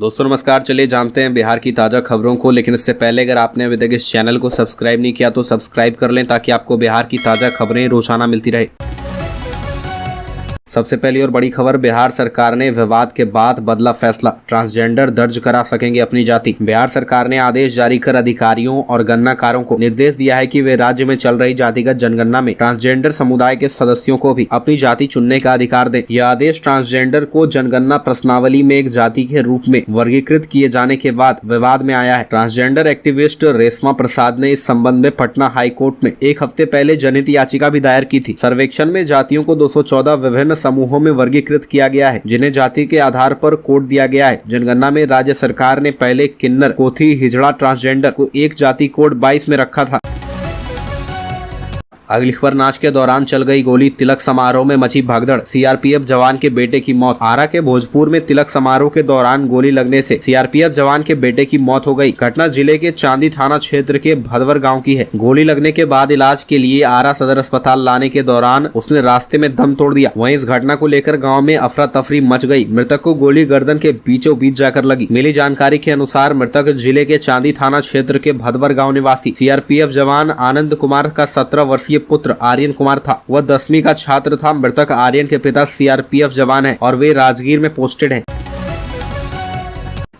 दोस्तों नमस्कार। चलिए जानते हैं बिहार की ताज़ा खबरों को, लेकिन इससे पहले अगर आपने अभी तक इस चैनल को सब्सक्राइब नहीं किया तो सब्सक्राइब कर लें ताकि आपको बिहार की ताज़ा खबरें रोजाना मिलती रहे। सबसे पहली और बड़ी खबर, बिहार सरकार ने विवाद के बाद बदला फैसला, ट्रांसजेंडर दर्ज करा सकेंगे अपनी जाति। बिहार सरकार ने आदेश जारी कर अधिकारियों और गणनाकारों को निर्देश दिया है कि वे राज्य में चल रही जातिगत जनगणना में ट्रांसजेंडर समुदाय के सदस्यों को भी अपनी जाति चुनने का अधिकार दें। यह आदेश ट्रांसजेंडर को जनगणना प्रश्नावली में एक जाति के रूप में वर्गीकृत किए जाने के बाद विवाद में आया है। ट्रांसजेंडर एक्टिविस्ट रेशमा प्रसाद ने इस संबंध में पटना हाई कोर्ट में एक हफ्ते पहले जनहित याचिका भी दायर की थी। सर्वेक्षण में जातियों को 214 विभिन्न समूहों में वर्गीकृत किया गया है, जिन्हें जाति के आधार पर कोड दिया गया है। जनगणना में राज्य सरकार ने पहले किन्नर, कोथी, हिजड़ा ट्रांसजेंडर को एक जाति कोड 22 में रखा था। अगली खबर, नाच के दौरान चल गई गोली, तिलक समारोह में मची भगदड़, सीआरपीएफ जवान के बेटे की मौत। आरा के भोजपुर में तिलक समारोह के दौरान गोली लगने से सीआरपीएफ जवान के बेटे की मौत हो गई। घटना जिले के चांदी थाना क्षेत्र के भदवर गांव की है। गोली लगने के बाद इलाज के लिए आरा सदर अस्पताल लाने के दौरान उसने रास्ते में दम तोड़ दिया। वहीं इस घटना को लेकर गाँव में अफरा तफरी मच गई। मृतक को गोली गर्दन के बीचों बीच जाकर लगी। मिली जानकारी के अनुसार मृतक जिले के चांदी थाना क्षेत्र के भदवर गाँव निवासी सीआरपीएफ जवान आनंद कुमार का 17 वर्षीय पुत्र आर्यन कुमार था। वह 10वीं का छात्र था। मृतक आर्यन के पिता सीआरपीएफ जवान हैं और वे राजगीर में पोस्टेड हैं।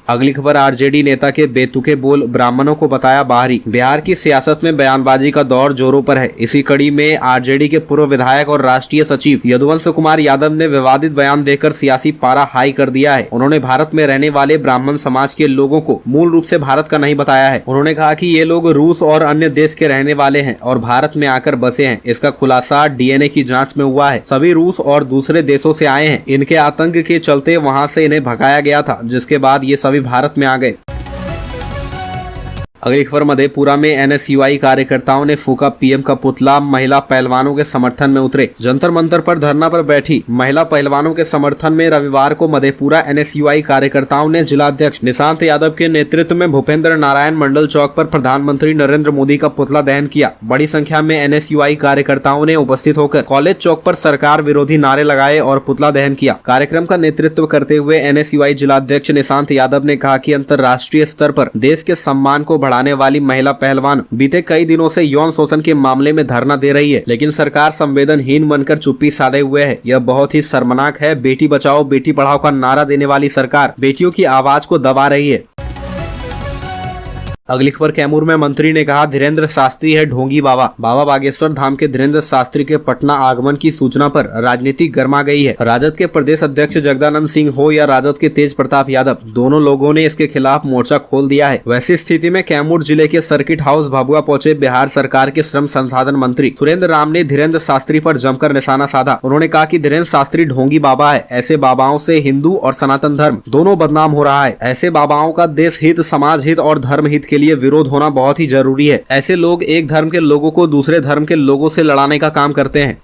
अगली खबर, आरजेडी नेता के बेतुके बोल, ब्राह्मणों को बताया बाहरी। बिहार की सियासत में बयानबाजी का दौर जोरों पर है। इसी कड़ी में आरजेडी के पूर्व विधायक और राष्ट्रीय सचिव यदुवंश कुमार यादव ने विवादित बयान देकर सियासी पारा हाई कर दिया है। उन्होंने भारत में रहने वाले ब्राह्मण समाज के लोगों को मूल रूप से भारत का नहीं बताया है। उन्होंने कहा कि ये लोग रूस और अन्य देश के रहने वाले हैं और भारत में आकर बसे हैं। इसका खुलासा डीएनए की जाँच में हुआ है। सभी रूस और दूसरे देशों से आए हैं। इनके आतंक के चलते वहाँ से इन्हें भगाया गया था, जिसके बाद ये सभी भारत में आ गए। अगली खबर, मधेपुरा में एनएसयूआई कार्यकर्ताओं ने फूका पीएम का पुतला, महिला पहलवानों के समर्थन में उतरे। जंतर मंतर पर धरना पर बैठी महिला पहलवानों के समर्थन में रविवार को मधेपुरा एनएसयूआई कार्यकर्ताओं ने जिलाध्यक्ष निशांत यादव के नेतृत्व में भूपेंद्र नारायण मंडल चौक पर प्रधानमंत्री नरेंद्र मोदी का पुतला दहन किया। बड़ी संख्या में एनएसयूआई कार्यकर्ताओं ने उपस्थित होकर कॉलेज चौक पर सरकार विरोधी नारे लगाए और पुतला दहन किया। कार्यक्रम का नेतृत्व करते हुए एनएसयूआई जिलाध्यक्ष निशांत यादव ने कहा कि अंतर्राष्ट्रीय स्तर पर देश के सम्मान को बढ़ाने वाली महिला पहलवान बीते कई दिनों से यौन शोषण के मामले में धरना दे रही है, लेकिन सरकार संवेदनहीन बनकर चुप्पी साधे हुए है। यह बहुत ही शर्मनाक है। बेटी बचाओ बेटी पढ़ाओ का नारा देने वाली सरकार बेटियों की आवाज को दबा रही है। अगली खबर, कैमूर में मंत्री ने कहा धीरेन्द्र शास्त्री है ढोंगी बाबा। बाबा बागेश्वर धाम के धीरेन्द्र शास्त्री के पटना आगमन की सूचना पर राजनीति गर्मा गई है। राजद के प्रदेश अध्यक्ष जगदानंद सिंह हो या राजद के तेज प्रताप यादव, दोनों लोगों ने इसके खिलाफ मोर्चा खोल दिया है। वैसी स्थिति में कैमूर जिले के सर्किट हाउस भभुआ पहुंचे बिहार सरकार के श्रम संसाधन मंत्री सुरेंद्र राम ने धीरेन्द्र शास्त्री पर जमकर निशाना साधा। उन्होंने कहा कि धीरेन्द्र शास्त्री ढोंगी बाबा है। ऐसे बाबाओं से हिंदू और सनातन धर्म दोनों बदनाम हो रहा है। ऐसे बाबाओं का देश हित, समाज हित और धर्म हित के लिए विरोध होना बहुत ही जरूरी है। ऐसे लोग एक धर्म के लोगों को दूसरे धर्म के लोगों से लड़ाने का काम करते हैं।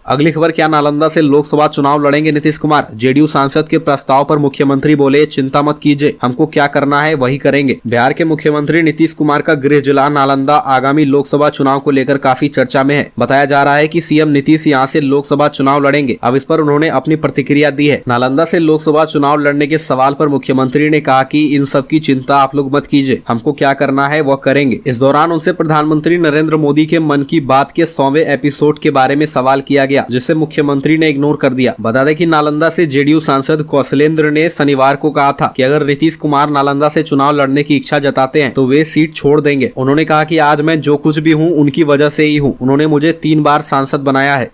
अगली खबर, क्या नालंदा से लोकसभा चुनाव लड़ेंगे नीतीश कुमार। जेडीयू सांसद के प्रस्ताव पर मुख्यमंत्री बोले चिंता मत कीजिए, हमको क्या करना है वही करेंगे। बिहार के मुख्यमंत्री नीतीश कुमार का गृह जिला नालंदा आगामी लोकसभा चुनाव को लेकर काफी चर्चा में है। बताया जा रहा है कि सीएम नीतीश यहां से लोकसभा चुनाव लड़ेंगे। अब इस पर उन्होंने अपनी प्रतिक्रिया दी है। नालंदा से लोकसभा चुनाव लड़ने के सवाल पर मुख्यमंत्री ने कहा कि इन सब की चिंता आप लोग मत कीजिए, हमको क्या करना है वह करेंगे। इस दौरान उनसे प्रधानमंत्री नरेंद्र मोदी के मन की बात के 100वें एपिसोड के बारे में सवाल किया गया, जिसे मुख्यमंत्री ने इग्नोर कर दिया। बता दें कि नालंदा से जेडीयू सांसद कौशलेंद्र ने शनिवार को कहा था कि अगर नीतीश कुमार नालंदा से चुनाव लड़ने की इच्छा जताते हैं तो वे सीट छोड़ देंगे। उन्होंने कहा कि आज मैं जो कुछ भी हूं उनकी वजह से ही हूं। उन्होंने मुझे 3 बार सांसद बनाया है।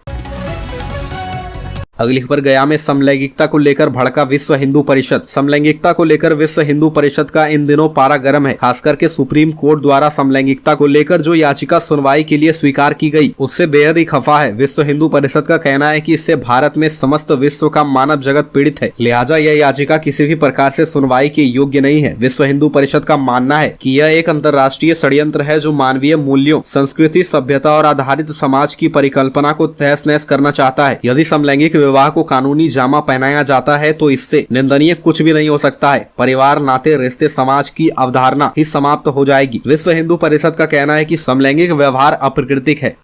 अगली खबर, गया में समलैंगिकता को लेकर भड़का विश्व हिंदू परिषद। समलैंगिकता को लेकर विश्व हिंदू परिषद का इन दिनों पारा गर्म है। खासकर के सुप्रीम कोर्ट द्वारा समलैंगिकता को लेकर जो याचिका सुनवाई के लिए स्वीकार की गई उससे बेहद ही खफा है। विश्व हिंदू परिषद का कहना है कि इससे भारत में समस्त विश्व का मानव जगत पीड़ित है, लिहाजा यह याचिका किसी भी प्रकार से सुनवाई के योग्य नहीं है। विश्व हिंदू परिषद का मानना है कि यह एक अंतर्राष्ट्रीय षड्यंत्र है जो मानवीय मूल्यों, संस्कृति, सभ्यता और आधारित समाज की परिकल्पना को तहस नहस करना चाहता है। यदि समलैंगिक विवाह को कानूनी जामा पहनाया जाता है तो इससे निंदनीय कुछ भी नहीं हो सकता है। परिवार, नाते, रिश्ते, समाज की अवधारणा ही समाप्त हो जाएगी। विश्व हिंदू परिषद का कहना है कि समलैंगिक व्यवहार अप्राकृतिक है।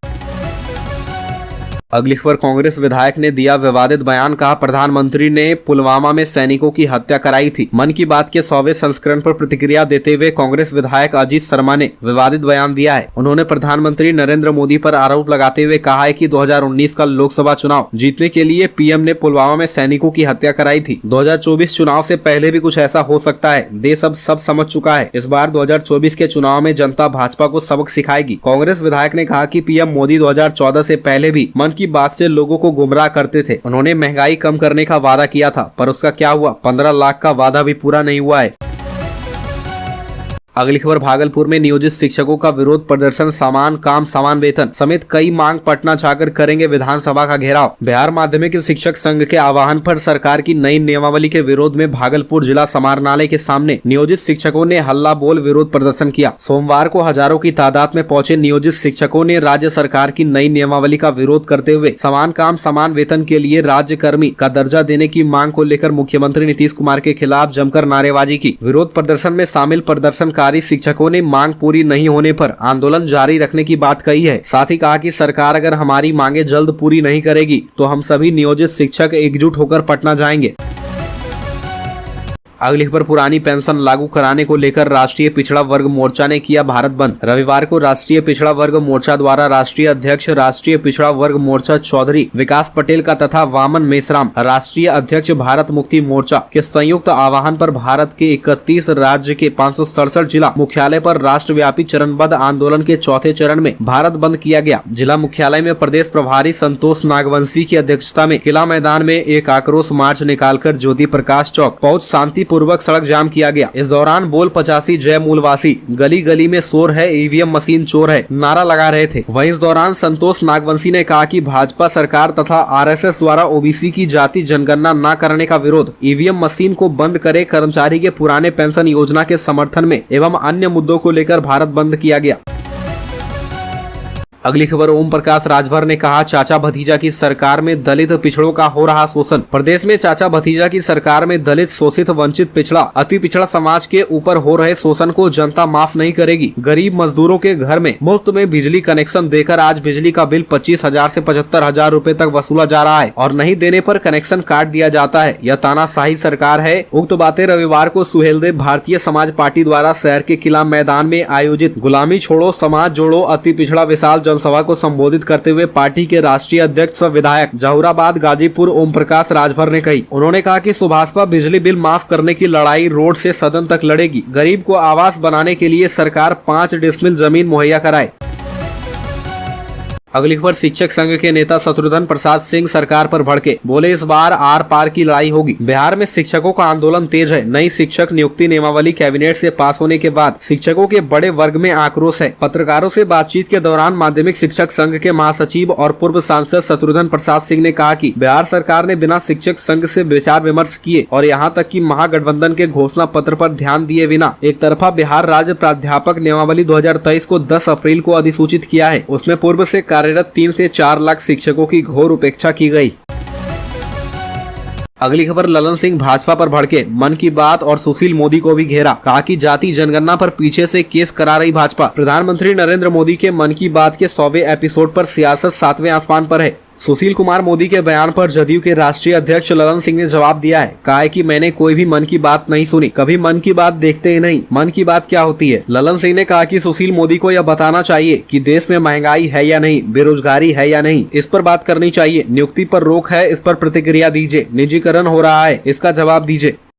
अगली खबर, कांग्रेस विधायक ने दिया विवादित बयान, कहा प्रधानमंत्री ने पुलवामा में सैनिकों की हत्या कराई थी। मन की बात के 100वें संस्करण पर प्रतिक्रिया देते हुए कांग्रेस विधायक अजीत शर्मा ने विवादित बयान दिया है। उन्होंने प्रधानमंत्री नरेंद्र मोदी पर आरोप लगाते हुए कहा है कि 2019 का लोकसभा चुनाव जीतने के लिए पीएम ने पुलवामा में सैनिकों की हत्या कराई थी। 2024 चुनाव से पहले भी कुछ ऐसा हो सकता है। देश अब सब समझ चुका है। इस बार 2024 के चुनाव में जनता भाजपा को सबक सिखाएगी। कांग्रेस विधायक ने कहा कि पीएम मोदी 2014 से पहले भी मन की बात से लोगों को गुमराह करते थे। उन्होंने महंगाई कम करने का वादा किया था, पर उसका क्या हुआ? 15 लाख का वादा भी पूरा नहीं हुआ है। अगली खबर, भागलपुर में नियोजित शिक्षकों का विरोध प्रदर्शन, समान काम समान वेतन समेत कई मांग, पटना जाकर करेंगे विधानसभा का घेराव। बिहार माध्यमिक शिक्षक संघ के आह्वान पर सरकार की नई नियमावली के विरोध में भागलपुर जिला समाहरणालय के सामने नियोजित शिक्षकों ने हल्ला बोल विरोध प्रदर्शन किया। सोमवार को हजारों की तादाद में पहुंचे नियोजित शिक्षकों ने राज्य सरकार की नई नियमावली का विरोध करते हुए समान काम समान वेतन के लिए राज्य कर्मी का दर्जा देने की मांग को लेकर मुख्यमंत्री नीतीश कुमार के खिलाफ जमकर नारेबाजी की। विरोध प्रदर्शन में शामिल प्रदर्शन शिक्षकों ने मांग पूरी नहीं होने पर आंदोलन जारी रखने की बात कही है। साथ ही कहा कि सरकार अगर हमारी मांगे जल्द पूरी नहीं करेगी तो हम सभी नियोजित शिक्षक एकजुट होकर पटना जाएंगे। अगली खबर, पुरानी पेंशन लागू कराने को लेकर राष्ट्रीय पिछड़ा वर्ग मोर्चा ने किया भारत बंद। रविवार को राष्ट्रीय पिछड़ा वर्ग मोर्चा द्वारा राष्ट्रीय अध्यक्ष राष्ट्रीय पिछड़ा वर्ग मोर्चा चौधरी विकास पटेल का तथा वामन मेश्राम राष्ट्रीय अध्यक्ष भारत मुक्ति मोर्चा के संयुक्त आह्वान पर भारत के 31 राज्य के 567 जिला मुख्यालय पर राष्ट्रव्यापी चरणबद्ध आंदोलन के चौथे चरण में भारत बंद किया गया। जिला मुख्यालय में प्रदेश प्रभारी संतोष नागवंशी की अध्यक्षता में किला मैदान में एक आक्रोश मार्च निकालकर ज्योति प्रकाश चौक पहुंच शांति पूर्वक सड़क जाम किया गया। इस दौरान बोल 85 जय मूलवासी, गली गली में शोर है, ईवीएम मशीन चोर है नारा लगा रहे थे। वहीं इस दौरान संतोष नागवंशी ने कहा कि भाजपा सरकार तथा आरएसएस द्वारा ओबीसी की जाति जनगणना न करने का विरोध, ईवीएम मशीन को बंद करे, कर्मचारी के पुराने पेंशन योजना के समर्थन में एवं अन्य मुद्दों को लेकर भारत बंद किया गया। अगली खबर, ओम प्रकाश राजभर ने कहा चाचा भतीजा की सरकार में दलित पिछड़ों का हो रहा शोषण। प्रदेश में चाचा भतीजा की सरकार में दलित, शोषित, वंचित, पिछड़ा, अति पिछड़ा समाज के ऊपर हो रहे शोषण को जनता माफ नहीं करेगी। गरीब मजदूरों के घर में मुफ्त में बिजली कनेक्शन देकर आज बिजली का बिल 25,000 से 75,000 रूपए तक वसूला जा रहा है और नहीं देने पर कनेक्शन काट दिया जाता है। यह तानाशाही सरकार है। उक्त बातें रविवार को सुहेलदेव भारतीय समाज पार्टी द्वारा शहर के किला मैदान में आयोजित गुलामी छोड़ो समाज जोड़ो अति पिछड़ा विशाल जनसभा को संबोधित करते हुए पार्टी के राष्ट्रीय अध्यक्ष विधायक जहुराबाद गाजीपुर ओम प्रकाश राजभर ने कही। उन्होंने कहा कि सुभाषपा बिजली बिल माफ करने की लड़ाई रोड से सदन तक लड़ेगी। गरीब को आवास बनाने के लिए सरकार 5 डिसमिल जमीन मुहैया कराए। अगली खबर, शिक्षक संघ के नेता शत्रुघ्न प्रसाद सिंह सरकार पर भड़के, बोले इस बार आर पार की लड़ाई होगी। बिहार में शिक्षकों का आंदोलन तेज है। नई शिक्षक नियुक्ति नियमावली कैबिनेट से पास होने के बाद शिक्षकों के बड़े वर्ग में आक्रोश है। पत्रकारों से बातचीत के दौरान माध्यमिक शिक्षक संघ के महासचिव और पूर्व सांसद शत्रुघ्न प्रसाद सिंह ने कहा कि बिहार सरकार ने बिना शिक्षक संघ से विचार विमर्श किए और यहाँ तक कि महागठबंधन के घोषणा पत्र पर ध्यान दिए बिना एक तरफा बिहार राज्य प्राध्यापक नियमावली 2023 को 10 अप्रैल को अधिसूचित किया है। उसमें पूर्व से कार्यरत 3 से 4 लाख शिक्षकों की घोर उपेक्षा की गई। अगली खबर, ललन सिंह भाजपा पर भड़के, मन की बात और सुशील मोदी को भी घेरा, कहा कि जाति जनगणना पर पीछे से केस करा रही भाजपा। प्रधानमंत्री नरेंद्र मोदी के मन की बात के 100वें एपिसोड पर सियासत 7वें आसमान पर है। सुशील कुमार मोदी के बयान पर जदयू के राष्ट्रीय अध्यक्ष ललन सिंह ने जवाब दिया है। कहा है कि मैंने कोई भी मन की बात नहीं सुनी, कभी मन की बात देखते ही नहीं। मन की बात क्या होती है? ललन सिंह ने कहा कि सुशील मोदी को यह बताना चाहिए कि देश में महंगाई है या नहीं, बेरोजगारी है या नहीं, इस पर बात करनी चाहिए। नियुक्ति पर रोक है, इस पर प्रतिक्रिया दीजिए। निजीकरण हो रहा है, इसका जवाब दीजिए।